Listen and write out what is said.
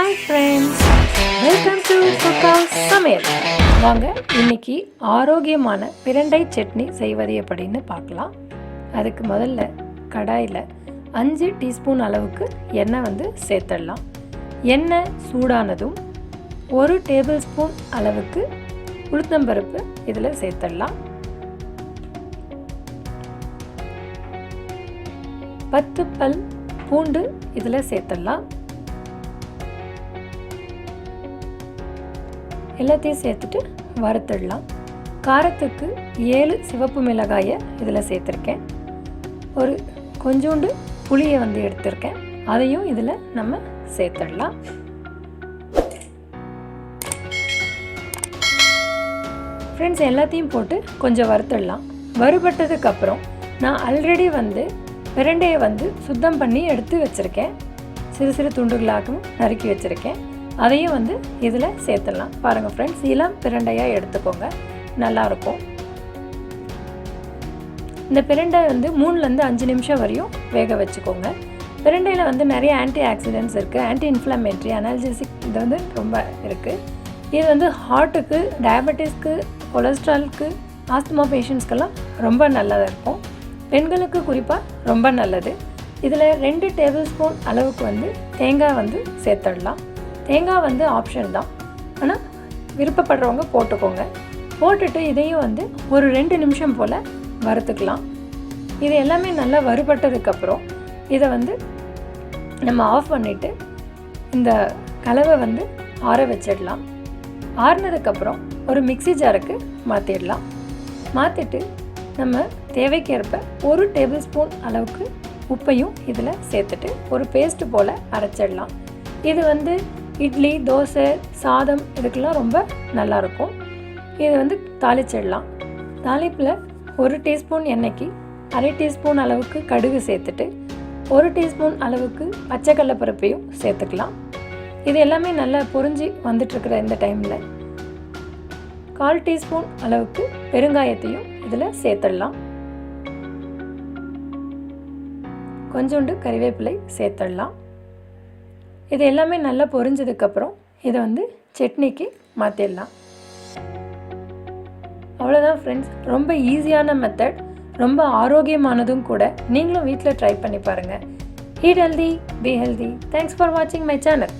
Hi friends, welcome to cookHouseSamayal. வாங்க இன்னைக்கு ஆரோக்கியமான பிரண்டை சட்னி செய்வது எப்படின்னு பார்க்கலாம். அதுக்கு முதல்ல கடாயில் 5 டீஸ்பூன் அளவுக்கு எண்ணெய் சேர்த்துடலாம். எண்ணெய் சூடானதும் 1 டேபிள் ஸ்பூன் அளவுக்கு உளுத்தம்பருப்பு இதில் சேர்த்துடலாம். 10 பல் பூண்டு இதில் சேர்த்துடலாம். எல்லாத்தையும் சேர்த்துட்டு வறுத்துடலாம். காரத்துக்கு 7 சிவப்பு மிளகாயை இதில் சேர்த்துருக்கேன். ஒரு கொஞ்சோண்டு புளியை எடுத்திருக்கேன், அதையும் இதில் நம்ம சேர்த்துடலாம். ஃப்ரெண்ட்ஸ், எல்லாத்தையும் போட்டு கொஞ்சம் வறுத்துடலாம். வறுபட்டதுக்கப்புறம் நான் ஆல்ரெடி பிரண்டையை சுத்தம் பண்ணி எடுத்து வச்சுருக்கேன். சிறு சிறு துண்டுகளாகவும் நறுக்கி வச்சுருக்கேன். அதையும் இதில் சேர்த்துடலாம். பாருங்கள் ஃப்ரெண்ட்ஸ், இளம் பிரண்டையாக எடுத்துக்கோங்க, நல்லாயிருக்கும். இந்த பிரண்டை 3லேருந்து 5 நிமிஷம் வரையும் வேக வச்சுக்கோங்க. பிரண்டையில் நிறைய ஆன்டி ஆக்சிடென்ட்ஸ் இருக்குது. Anti-Inflammatory, Analgesic இது ரொம்ப இருக்குது. இது ஹார்ட்டுக்கு, டயபெட்டிஸ்க்கு, கொலஸ்ட்ராலுக்கு, ஆஸ்துமா பேஷண்ட்ஸ்க்கெல்லாம் ரொம்ப நல்லதாக இருக்கும். பெண்களுக்கு குறிப்பாக ரொம்ப நல்லது. இதில் 2 டேபிள் ஸ்பூன் அளவுக்கு தேங்காய் சேர்த்துடலாம். தேங்காய் ஆப்ஷன் தான், ஆனால் விருப்பப்படுறவங்க போட்டுக்கோங்க. போட்டுட்டு இதையும் ஒரு 2 நிமிஷம் போல் வறுத்துக்கலாம். இது எல்லாமே நல்லா வறுபட்டதுக்கப்புறம் இதை நம்ம ஆஃப் பண்ணிவிட்டு இந்த கலவை ஆற வச்சிடலாம். ஆறினதுக்கப்புறம் ஒரு மிக்ஸி ஜாருக்கு மாற்றிடலாம். மாற்றிட்டு நம்ம தேவைக்கேற்ப 1 டேபிள் ஸ்பூன் அளவுக்கு உப்பையும் இதில் சேர்த்துட்டு ஒரு பேஸ்ட் போல் அரைச்சிடலாம். இது இட்லி, தோசை, சாதம் இதுக்கெல்லாம் ரொம்ப நல்லாயிருக்கும். இது தாளிச்சிடலாம். தாளிப்பில் 1 டீஸ்பூன் எண்ணெய்க்கு 1/2 டீஸ்பூன் அளவுக்கு கடுகு சேர்த்துட்டு 1 டீஸ்பூன் அளவுக்கு பச்சைக்கடலைப்பருப்பையும் சேர்த்துக்கலாம். இது எல்லாமே நல்லா பொரிஞ்சு வந்துட்டுருக்கிற இந்த டைமில் 1/4 டீஸ்பூன் அளவுக்கு பெருங்காயத்தையும் இதில் சேர்த்துடலாம். கொஞ்சோண்டு கறிவேப்பிலை சேர்த்துடலாம். இது எல்லாமே நல்லா பொரிஞ்சதுக்கப்புறம் இதை சட்னிக்கு மாற்றிடலாம். அவ்வளோதான் ஃப்ரெண்ட்ஸ், ரொம்ப ஈஸியான மெத்தட், ரொம்ப ஆரோக்கியமானதும் கூட. நீங்களும் வீட்டில் ட்ரை பண்ணி பாருங்கள். Eat healthy, be healthy. Thanks for watching my channel.